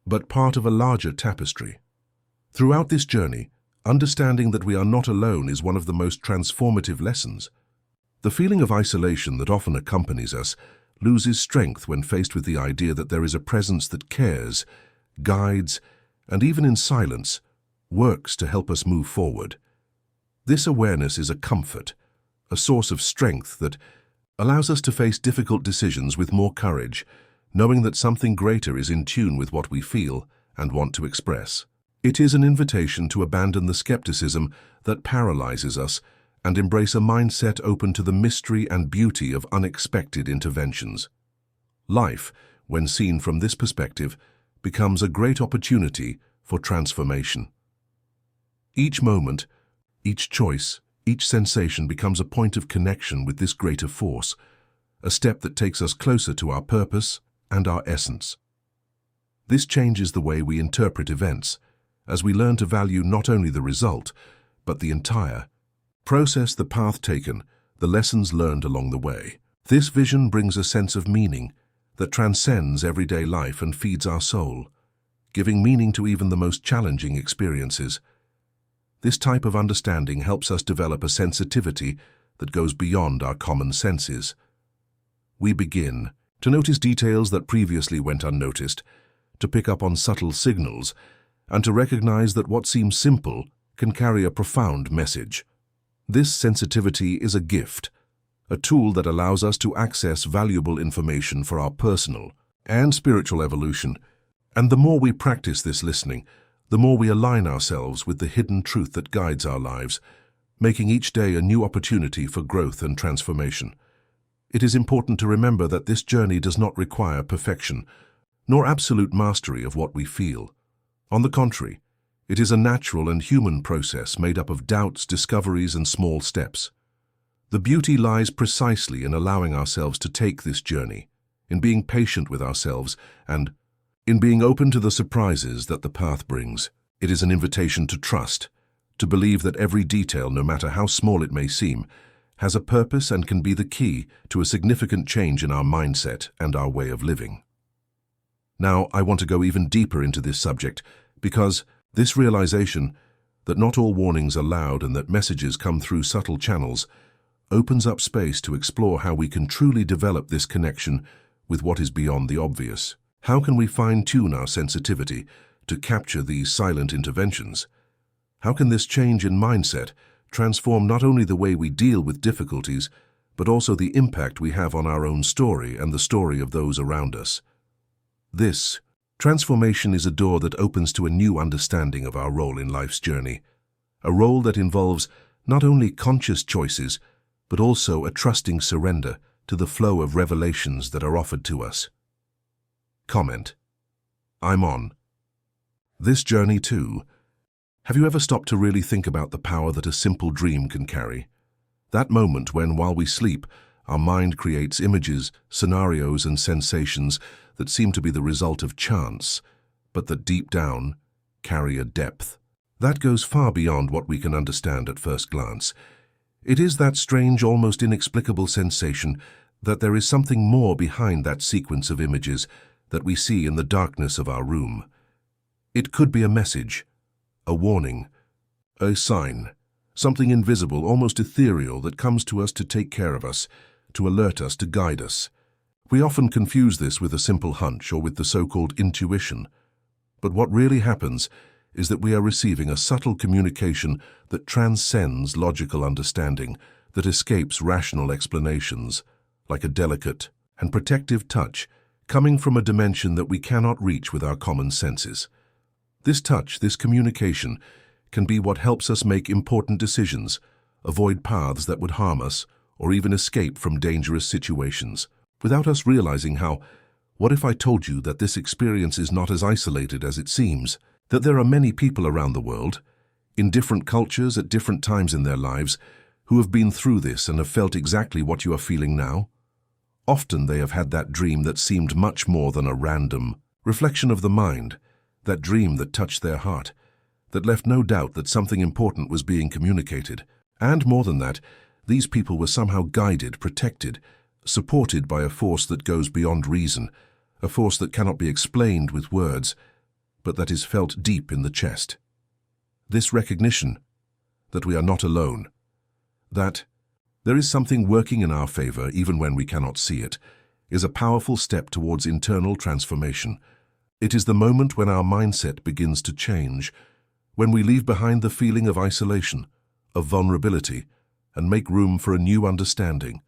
but part of a larger tapestry. Throughout this journey, understanding that we are not alone is one of the most transformative lessons. The feeling of isolation that often accompanies us loses strength when faced with the idea that there is a presence that cares, guides, and even in silence, works to help us move forward. This awareness is a comfort, a source of strength that allows us to face difficult decisions with more courage, knowing that something greater is in tune with what we feel and want to express. It is an invitation to abandon the skepticism that paralyzes us and embrace a mindset open to the mystery and beauty of unexpected interventions. Life, when seen from this perspective, becomes a great opportunity for transformation. Each moment, each choice, each sensation becomes a point of connection with this greater force, a step that takes us closer to our purpose and our essence. This changes the way we interpret events, as we learn to value not only the result, but the entire process, the path taken, the lessons learned along the way. This vision brings a sense of meaning that transcends everyday life and feeds our soul, giving meaning to even the most challenging experiences. This type of understanding helps us develop a sensitivity that goes beyond our common senses. We begin to notice details that previously went unnoticed, to pick up on subtle signals, and to recognize that what seems simple can carry a profound message. This sensitivity is a gift, a tool that allows us to access valuable information for our personal and spiritual evolution. And the more we practice this listening, the more we align ourselves with the hidden truth that guides our lives, making each day a new opportunity for growth and transformation. It is important to remember that this journey does not require perfection, nor absolute mastery of what we feel. On the contrary, it is a natural and human process made up of doubts, discoveries, and small steps. The beauty lies precisely in allowing ourselves to take this journey, in being patient with ourselves, and in being open to the surprises that the path brings. It is an invitation to trust, to believe that every detail, no matter how small it may seem, has a purpose and can be the key to a significant change in our mindset and our way of living. Now, I want to go even deeper into this subject because this realization that not all warnings are loud and that messages come through subtle channels opens up space to explore how we can truly develop this connection with what is beyond the obvious. How can we fine-tune our sensitivity to capture these silent interventions? How can this change in mindset transform not only the way we deal with difficulties, but also the impact we have on our own story and the story of those around us? This transformation is a door that opens to a new understanding of our role in life's journey, a role that involves not only conscious choices, but also a trusting surrender to the flow of revelations that are offered to us. Comment. I'm on this journey too. Have you ever stopped to really think about the power that a simple dream can carry? That moment when, while we sleep, our mind creates images, scenarios, and sensations that seem to be the result of chance, but that deep down carry a depth that goes far beyond what we can understand at first glance. It is that strange, almost inexplicable sensation that there is something more behind that sequence of images that we see in the darkness of our room. It could be a message, a warning, a sign, something invisible, almost ethereal, that comes to us to take care of us, to alert us, to guide us. We often confuse this with a simple hunch or with the so-called intuition. But what really happens is that we are receiving a subtle communication that transcends logical understanding, that escapes rational explanations, like a delicate and protective touch coming from a dimension that we cannot reach with our common senses. This touch, this communication, can be what helps us make important decisions, avoid paths that would harm us, or even escape from dangerous situations, without us realizing how. What if I told you that this experience is not as isolated as it seems, that there are many people around the world, in different cultures at different times in their lives, who have been through this and have felt exactly what you are feeling now? Often they have had that dream that seemed much more than a random reflection of the mind, that dream that touched their heart, that left no doubt that something important was being communicated. And more than that, these people were somehow guided, protected, supported by a force that goes beyond reason, a force that cannot be explained with words, but that is felt deep in the chest. This recognition that we are not alone, that there is something working in our favor even when we cannot see it, is a powerful step towards internal transformation. It is the moment when our mindset begins to change, when we leave behind the feeling of isolation, of vulnerability, and make room for a new understanding,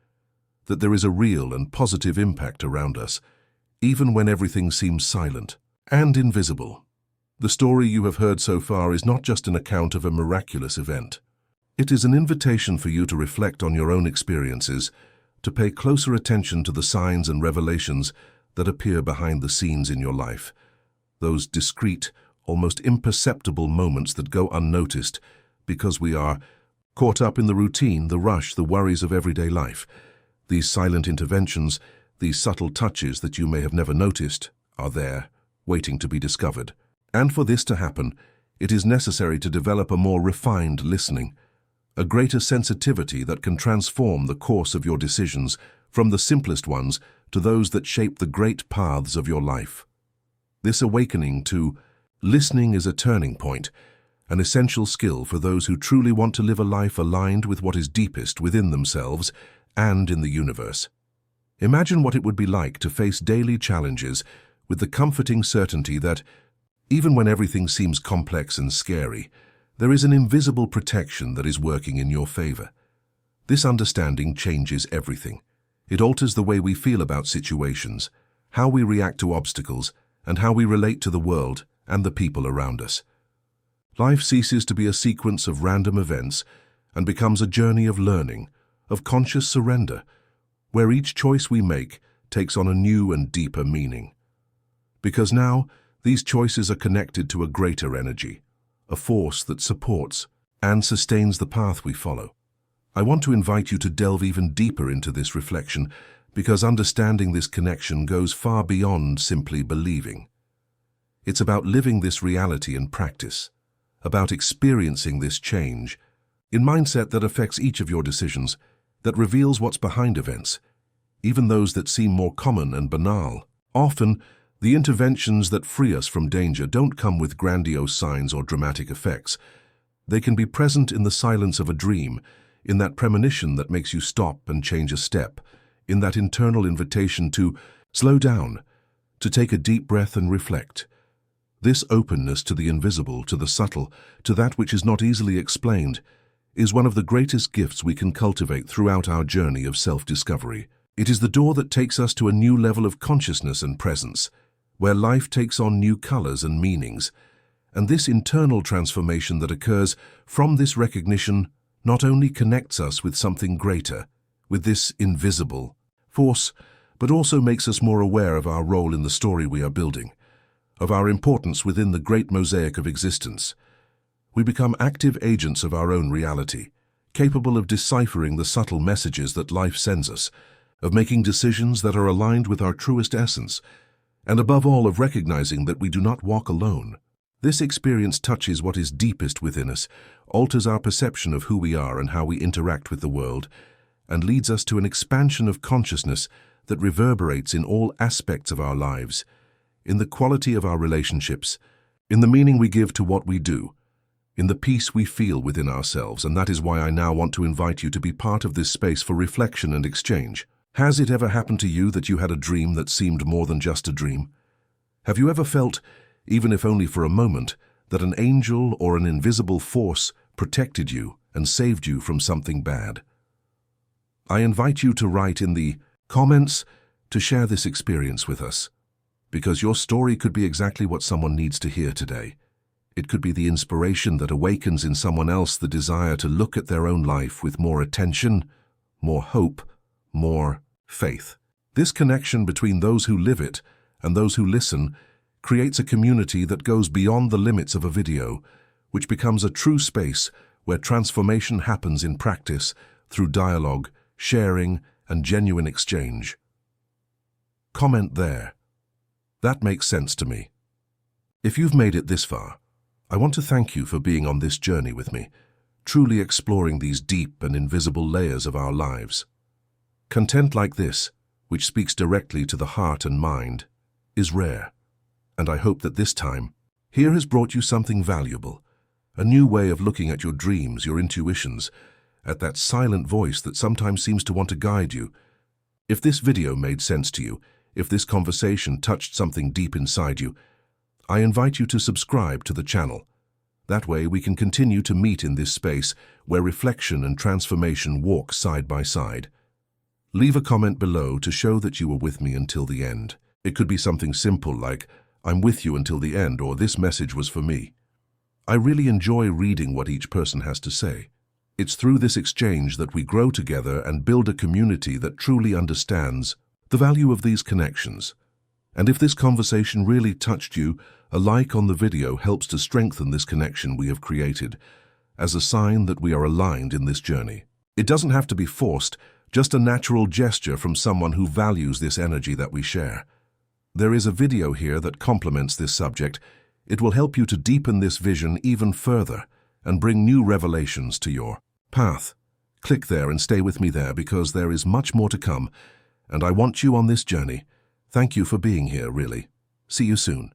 that there is a real and positive impact around us, even when everything seems silent and invisible. The story you have heard so far is not just an account of a miraculous event. It is an invitation for you to reflect on your own experiences, to pay closer attention to the signs and revelations that appear behind the scenes in your life, those discreet, almost imperceptible moments that go unnoticed because we are caught up in the routine, the rush, the worries of everyday life. These silent interventions, these subtle touches that you may have never noticed, are there, waiting to be discovered. And for this to happen, it is necessary to develop a more refined listening, a greater sensitivity that can transform the course of your decisions from the simplest ones to those that shape the great paths of your life. This awakening to listening is a turning point, an essential skill for those who truly want to live a life aligned with what is deepest within themselves and in the universe. Imagine what it would be like to face daily challenges with the comforting certainty that, even when everything seems complex and scary, there is an invisible protection that is working in your favor. This understanding changes everything. It alters the way we feel about situations, how we react to obstacles, and how we relate to the world and the people around us. Life ceases to be a sequence of random events and becomes a journey of learning, of conscious surrender, where each choice we make takes on a new and deeper meaning. Because now, these choices are connected to a greater energy, a force that supports and sustains the path we follow. I want to invite you to delve even deeper into this reflection because understanding this connection goes far beyond simply believing. It's about living this reality in practice, about experiencing this change, in mindset that affects each of your decisions, that reveals what's behind events, even those that seem more common and banal. Often, the interventions that free us from danger don't come with grandiose signs or dramatic effects. They can be present in the silence of a dream, in that premonition that makes you stop and change a step, in that internal invitation to slow down, to take a deep breath and reflect. This openness to the invisible, to the subtle, to that which is not easily explained, is one of the greatest gifts we can cultivate throughout our journey of self-discovery. It is the door that takes us to a new level of consciousness and presence, where life takes on new colors and meanings. And this internal transformation that occurs from this recognition not only connects us with something greater, with this invisible force, but also makes us more aware of our role in the story we are building, of our importance within the great mosaic of existence. We become active agents of our own reality, capable of deciphering the subtle messages that life sends us, of making decisions that are aligned with our truest essence, and above all of recognizing that we do not walk alone. This experience touches what is deepest within us, alters our perception of who we are and how we interact with the world, and leads us to an expansion of consciousness that reverberates in all aspects of our lives, in the quality of our relationships, in the meaning we give to what we do, in the peace we feel within ourselves. And that is why I now want to invite you to be part of this space for reflection and exchange. Has it ever happened to you that you had a dream that seemed more than just a dream? Have you ever felt, even if only for a moment, that an angel or an invisible force protected you and saved you from something bad? I invite you to write in the comments to share this experience with us, because your story could be exactly what someone needs to hear today. It could be the inspiration that awakens in someone else the desire to look at their own life with more attention, more hope, more faith. This connection between those who live it and those who listen creates a community that goes beyond the limits of a video, which becomes a true space where transformation happens in practice through dialogue, sharing, and genuine exchange. Comment there. That makes sense to me. If you've made it this far, I want to thank you for being on this journey with me, truly exploring these deep and invisible layers of our lives. Content like this, which speaks directly to the heart and mind, is rare, and I hope that this time, here has brought you something valuable, a new way of looking at your dreams, your intuitions, at that silent voice that sometimes seems to want to guide you. If this video made sense to you, if this conversation touched something deep inside you, I invite you to subscribe to the channel. That way we can continue to meet in this space where reflection and transformation walk side by side. Leave a comment below to show that you were with me until the end. It could be something simple like, "I'm with you until the end," or "This message was for me." I really enjoy reading what each person has to say. It's through this exchange that we grow together and build a community that truly understands the value of these connections. And if this conversation really touched you, a like on the video helps to strengthen this connection we have created, as a sign that we are aligned in this journey. It doesn't have to be forced, just a natural gesture from someone who values this energy that we share. There is a video here that complements this subject. It will help you to deepen this vision even further and bring new revelations to your path. Click there and stay with me there, because there is much more to come, and I want you on this journey. Thank you for being here, really. See you soon.